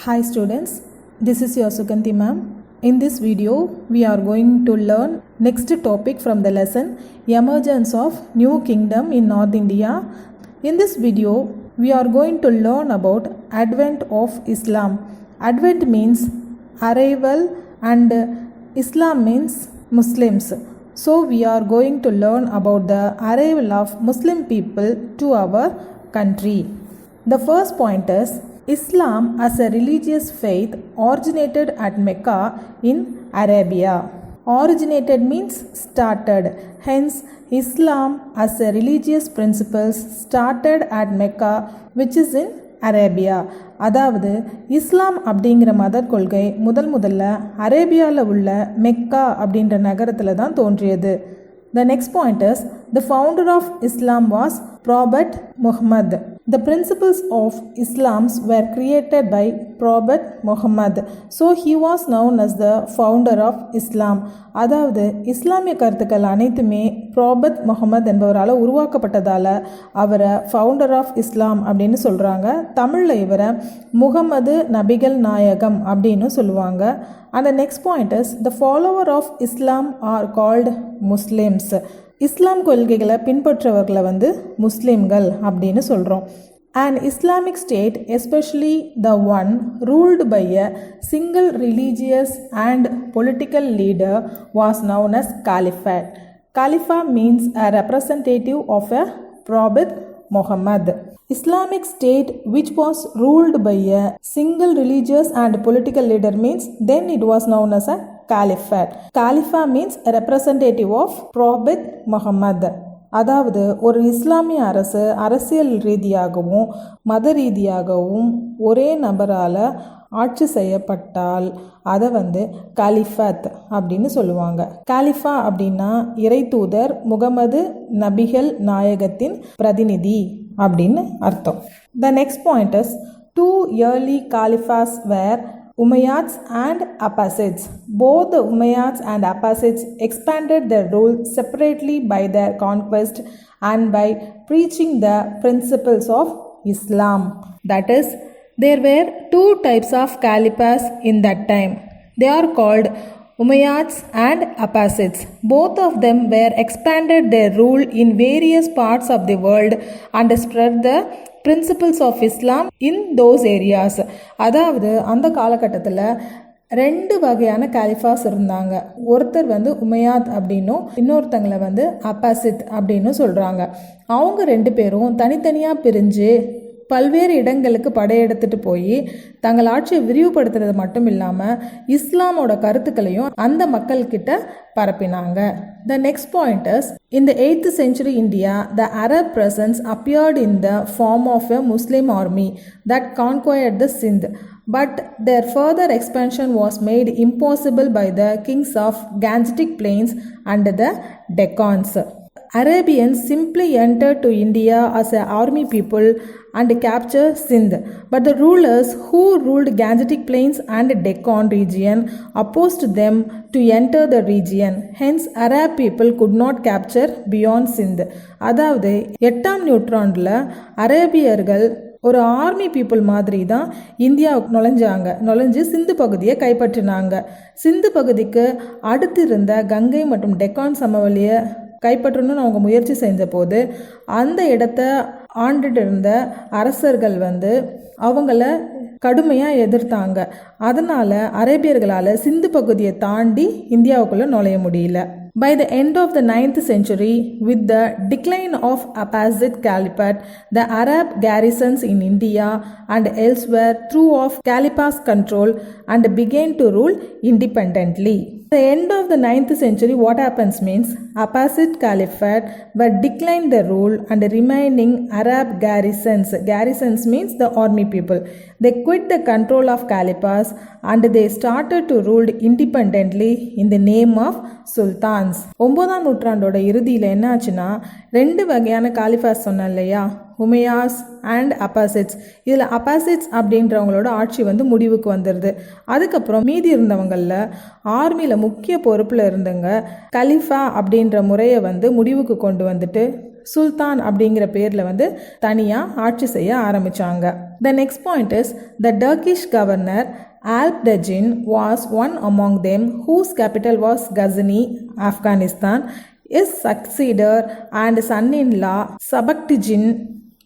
Hi students, this is your Sukanti ma'am. In this video, we are going to learn next topic from the lesson Emergence of New Kingdom in North India. In this video, we are going to learn about Advent of Islam. Advent means arrival and Islam means Muslims. So we are going to learn about the arrival of Muslim people to our country. The first point is Islam as a religious faith originated at Mecca in Arabia. Originated means started. Hence, Islam as a religious principles started at Mecca, which is in Arabia. அதாவது இஸ்லாம் அப்படிங்கிற மத கொள்கை முதல்ல அரேபியாவில் உள்ள Mecca அப்படின்ற நகரத்தில் தான் தோன்றியது. The next point is the founder of Islam was Prophet Muhammad. The principles of Islam were created by Prophet Muhammad. So he was known as the founder of Islam. அதாவது இஸ்லாமிய கருத்துக்கள் அனைத்துமே ப்ராபத் முகமது என்பவரால் உருவாக்கப்பட்டதால் அவரை ஃபவுண்டர் ஆஃப் இஸ்லாம் அப்படின்னு சொல்கிறாங்க. தமிழில் இவரை முகமது நபிகள் நாயகம் அப்படின்னு சொல்லுவாங்க. And the next point is the follower of Islam are called Muslims. இஸ்லாம் கொள்கைகளை பின்பற்றவர்களை முஸ்லிம்கள் அப்படின்னு சொல்கிறோம். An Islamic state, especially the one ruled by a single religious and political leader, was known as Caliphate. Caliphate means a representative of a Prophet Muhammad. Islamic state which was ruled by a single religious and political leader means then it was known as a Caliphate. Caliphate means a representative of Prophet Muhammad. அதாவது ஒரு இஸ்லாமிய அரசு அரசியல் ரீதியாகவும் மத ரீதியாகவும் ஒரே நபரால் ஆட்சி செய்யப்பட்டால் அதை கலிஃபத் அப்படின்னு சொல்லுவாங்க. கலிஃபா அப்படின்னா இறை தூதர் முகமது நபிகள் நாயகத்தின் பிரதிநிதி அப்படின்னு அர்த்தம். The next point is two early caliphs were Umayyads and Abbasids. Both the Umayyads and Abbasids expanded their rule separately by their conquest and by preaching the principles of Islam. That is, there were two types of caliphs in that time. They are called Umayyads and Abbasids. Both of them were expanded their rule in various parts of the world and spread the principles of Islam in those areas. அதாவது அந்த காலகட்டத்தில் ரெண்டு வகையான காலிஃபாஸ் இருந்தாங்க. ஒருத்தர் உமையாத் அப்படின்னும் இன்னொருத்தங்களை அப்பாசித் அப்படின்னு சொல்கிறாங்க. அவங்க ரெண்டு பேரும் தனித்தனியாக பிரிஞ்சு பல்வேறு இடங்களுக்கு படையெடுத்துட்டு போய் தங்கள் ஆட்சியை விரிவுபடுத்துறது மட்டும் இல்லாமல் இஸ்லாமோட கருத்துக்களையும் அந்த மக்கள்கிட்ட பரப்பினாங்க. The next point is, in the 8th century India, the Arab presence appeared in the form of a Muslim army that conquered the Sindh. But their further expansion was made impossible by the kings of Gangetic Plains and the Deccans. Arabians simply entered to India as an army people and captured Sindh. But the rulers who ruled Gangetic Plains and Deccan region opposed them to enter the region. Hence, Arab people could not capture beyond Sindh. அதாவது 8ஆம் நூற்றாண்டில் அரேபியர்கள் ஒரு army people மாதிரி தான் இந்தியாவுக்கு நுழைஞ்சு சிந்து பகுதியை கைப்பற்றினாங்க. சிந்து பகுதிக்கு அடுத்து இருந்த கங்கை மற்றும் டெக்கான் சமவெளியை கைப்பற்றணும்னு அவங்க முயற்சி செஞ்ச போது அந்த இடத்த ஆண்டுட்டு இருந்த அரசர்கள் அவங்கள கடுமையாக எதிர்த்தாங்க. அதனால் அரேபியர்களால் சிந்து பகுதியை தாண்டி இந்தியாவுக்குள்ளே நுழைய முடியல. By the end of the 9th century, with the decline of Abbasid Caliphate, the Arab garrisons in India and elsewhere threw off Caliph's control and began to rule independently. At the end of the 9th century, what happens means Abbasid Caliphate were declined the rule and remaining Arab garrisons. Garrisons means the army people. They quit the control of Caliphs and they started to rule independently in the name of Sultans. 9ஆம் நூற்றாண்டோட இறுதியில் என்ன ஆச்சுன்னா ரெண்டு வகையான காலிஃபாஸ் சொன்னேன் இல்லையா, உமையாஸ் and அப்பாசிட்ஸ். இதில் அப்பாசிட்ஸ் அப்படின்றவங்களோட ஆட்சி முடிவுக்கு வந்துடுது. அதுக்கப்புறம் மீதி இருந்தவங்களில் ஆர்மியில் முக்கிய பொறுப்பில் இருந்தவங்க கலிஃபா அப்படின்ற முறையை முடிவுக்கு கொண்டு வந்துட்டு சுல்தான் அப்படிங்கிற பேரில் தனியாக ஆட்சி செய்ய ஆரம்பித்தாங்க. The next point is the Turkish governor Alpdegin was one among them whose capital was Ghazni, Afghanistan. His successor and son-in-law Sabaktigin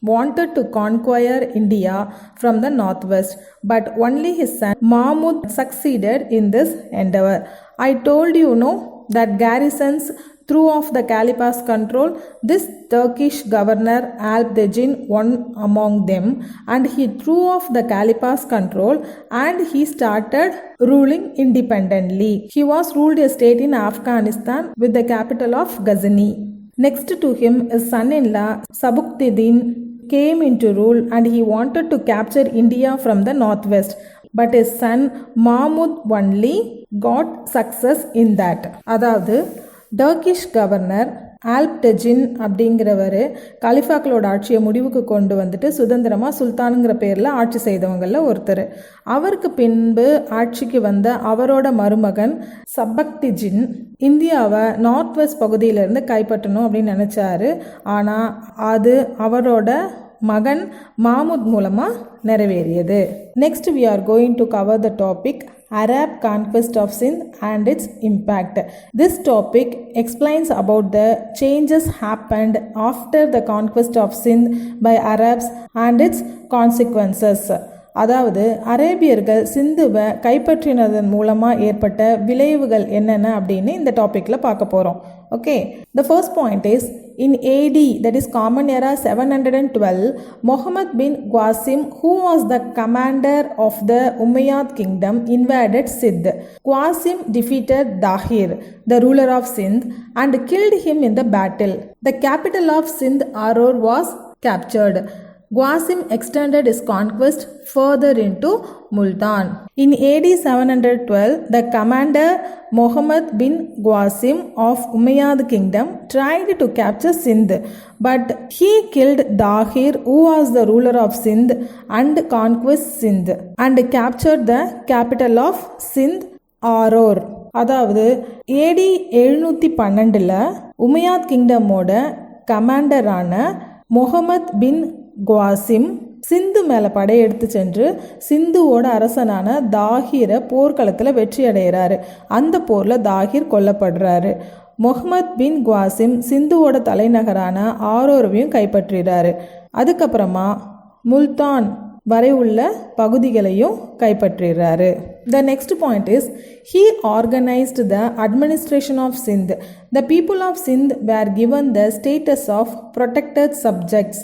wanted to conquer India from the northwest, but only his son Mahmud succeeded in this endeavor. I told you that garrisons threw off the Caliph's control. This Turkish governor Alpdegin won among them, and he threw off the Caliph's control and he started ruling independently. He was ruled a state in Afghanistan with the capital of Ghazni. Next to him, his son-in-law Sabuktiddin came into rule and he wanted to capture India from the northwest, but his son Mahmud only got success in that. அதாவது Turkish governor ஆல்ப்டெஜின் அப்படிங்கிறவர் கலிஃபாக்களோட ஆட்சியை முடிவுக்கு கொண்டு வந்துட்டு சுதந்திரமாக சுல்தானுங்கிற பேரில் ஆட்சி செய்தவங்களில் ஒருத்தர். அவருக்கு பின்பு ஆட்சிக்கு வந்த அவரோட மருமகன் சபக்திஜின் இந்தியாவை நார்த் வெஸ்ட் பகுதியிலேருந்து கைப்பற்றணும் அப்படின்னு நினச்சாரு. ஆனால் அது அவரோட மகன் மாமுத் மூலமாக நிறைவேறியது. Next we are going to cover the topic Arab conquest of Sindh and its impact. This topic explains about the changes happened after the conquest of Sindh by Arabs and its consequences. அதாவது அரேபியர்கள் சிந்துவை கைப்பற்றினதன் மூலமாக ஏற்பட்ட விளைவுகள் என்னென்ன அப்படின்னு இந்த டாப்பிக்கில் பார்க்க போகிறோம். Okay, the first point is in AD, that is Common Era 712, Muhammad bin Qasim, who was the commander of the Umayyad kingdom, invaded Sindh. Qasim defeated Dahir, the ruler of Sindh, and killed him in the battle. The capital of Sindh, Aror, was captured. Qasim extended his conquest further into Multan. In AD 712, the commander Muhammad bin Qasim of Umayyad kingdom tried to capture Sindh, but he killed Dahir, who was the ruler of Sindh, and conquered Sindh and captured the capital of Sindh, Aror. அதாவது AD 712 உமையாத் கிங்டமோட கமாண்டரான Mohammed பின் குவாசிம் சிந்து மேலே படையெடுத்து சென்று சிந்துவோட அரசனான தாகிரை போர்க்களத்தில் வெற்றி அடைகிறாரு. அந்த போரில் தாகிர் கொல்லப்படுறாரு. முகமது பின் குவாசிம் சிந்துவோட தலைநகரான ஆரோரையும் கைப்பற்றுகிறாரு. அதுக்கப்புறமா முல்தான் வரை உள்ள பகுதிகளையும் கைப்பற்றுகிறாரு. The next point is he organized the administration of Sindh. The people of Sindh were given the status of protected subjects.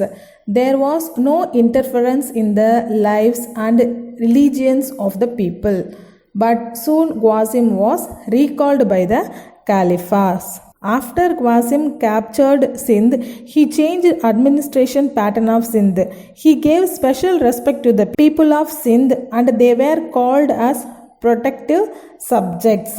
There was no interference in the lives and religions of the people. But soon Qasim was recalled by the Caliphs. After Qasim captured Sindh, he changed administration pattern of Sindh. He gave special respect to the people of Sindh and they were called as protective subjects.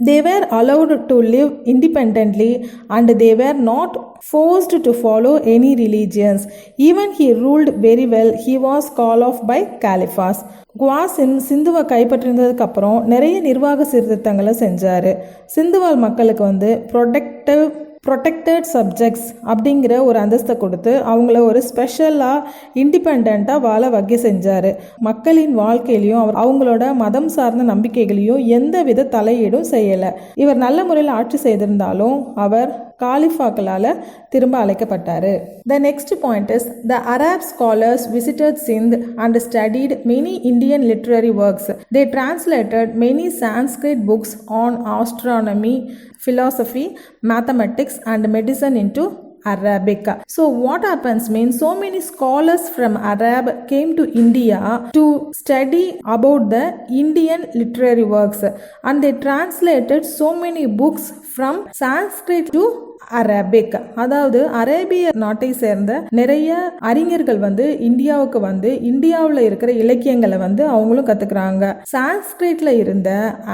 They were allowed to live independently and they were not forced to follow any religions. Even he ruled very well. He was called off by Caliphs. Qasim சிந்துவை கைப்பற்றினதுக்கு அப்புறம் நிறைய நிர்வாக சீர்திருத்தங்களை செஞ்சார். சிந்துவால் மக்களுக்கு protected subjects அப்படிங்கிற ஒரு அந்தஸ்தை கொடுத்து அவங்கள ஒரு ஸ்பெஷலாக இண்டிபெண்ட்டாக வாழ வகை செஞ்சார். மக்களின் வாழ்க்கையிலையும் அவங்களோட மதம் சார்ந்த நம்பிக்கைகளையும் எந்த வித தலையீடும் செய்யலை. இவர் நல்ல முறையில் ஆட்சி செய்திருந்தாலும் அவர் காலிஃபாக்களால் திரும்ப அழைக்கப்பட்டார். The next point is the Arab scholars visited Sindh and studied many Indian literary works. They translated many Sanskrit books on astronomy, philosophy, mathematics and medicine into Arabic. So what happens means so many scholars from Arab came to India to study about the Indian literary works and they translated so many books from Sanskrit to Arabic. அதாவது அரேபிய நாட்டை சேர்ந்த நிறைய அறிஞர்கள் இந்தியாவுக்கு இந்தியாவில் இருக்கிற இலக்கியங்களை அவங்களும் கற்றுக்குறாங்க. சான்ஸ்கிரிட்ல இருந்த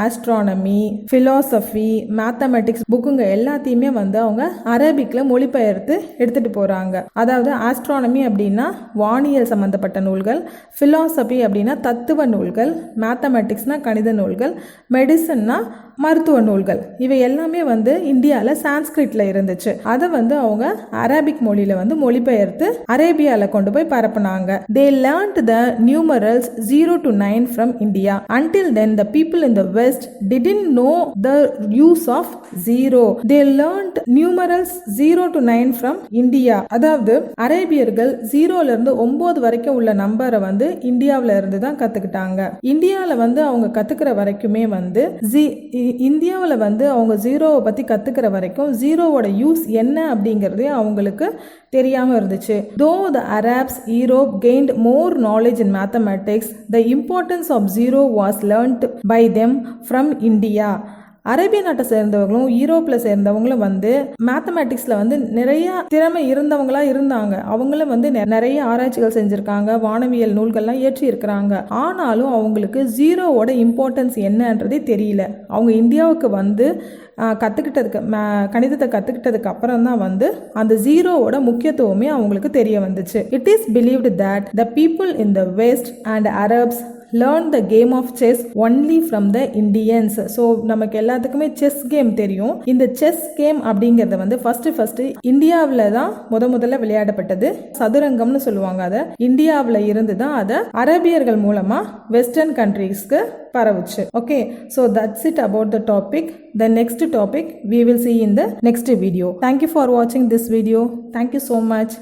ஆஸ்ட்ரானமி, ஃபிலாசபி, மேத்தமெட்டிக்ஸ் புக்குங்க எல்லாத்தையுமே அவங்க அரபிக்கில் மொழிபெயர்த்து எடுத்துகிட்டு போகிறாங்க. அதாவது ஆஸ்ட்ரானமி அப்படின்னா வானியல் சம்மந்தப்பட்ட நூல்கள், ஃபிலாசபி அப்படின்னா தத்துவ நூல்கள், மேத்தமெட்டிக்ஸ்னா கணித நூல்கள், மெடிசன்னா மருத்துவ நூல்கள். இவை எல்லாமே இந்தியாவில் சான்ஸ்கிரிட்ல இருந்துச்சு. அதை வந்து அவங்க அரபிக் மொழியில வந்து மொழிபெயர்த்து அரேபியால கொண்டு போய் பரப்புனாங்க. They learned the numerals 0 to 9 from India. Until then, the people in the West didn't know the use of zero. They learned numerals 0 to 9 from India. அதாவது அரேபியர்கள் 0ல இருந்து 9 வரைக்கும் உள்ள நம்பரை வந்து இந்தியாவில இருந்து தான் கத்துக்கிட்டாங்க. இந்தியாவில் வந்து அவங்க கத்துக்கிற வரைக்குமே வந்து இந்தியாவில் வந்து அவங்க ஜீரோவை பற்றி கற்றுக்கிற வரைக்கும் ஜீரோவோட யூஸ் என்ன அப்படிங்கிறதே அவங்களுக்கு தெரியாமல் இருந்துச்சு. Though the Arabs, Europe gained more knowledge in mathematics, the importance of zero was learnt by them from India. அரேபிய நாட்டை சேர்ந்தவங்களும் யூரோப்பில் சேர்ந்தவங்களும் வந்து மேத்தமேட்டிக்ஸில் வந்து நிறைய திறமை இருந்தவங்களா இருந்தாங்க. அவங்களும் வந்து நிறைய ஆராய்ச்சிகள் செஞ்சுருக்காங்க, வானவியல் நூல்கள்லாம் ஏற்றி இருக்கிறாங்க. ஆனாலும் அவங்களுக்கு ஜீரோவோட இம்பார்ட்டன்ஸ் என்னன்றதே தெரியல. அவங்க இந்தியாவுக்கு வந்து கணிதத்தை கற்றுக்கிட்டதுக்கு அப்புறம் தான் வந்து அந்த ஜீரோவோட முக்கியத்துவமே அவங்களுக்கு தெரிய வந்துச்சு. It is believed that the people in the west and Arabs learn the game of chess only from the Indians. So நமக்கு எல்லாத்துக்குமே செஸ் கேம் தெரியும். இந்த செஸ் கேம் அப்படிங்கிறத வந்து ஃபர்ஸ்ட் இந்தியாவில் தான் முதல்ல விளையாடப்பட்டது. சதுரங்கம்னு சொல்லுவாங்க. அதை இந்தியாவில் இருந்து தான் அதை அரபியர்கள் மூலமா வெஸ்டர்ன் கண்ட்ரீஸ்க்கு பரவுச்சு. Okay, so that's it about the topic. The next topic we will see in the next video. Thank you for watching this video. Thank you so much.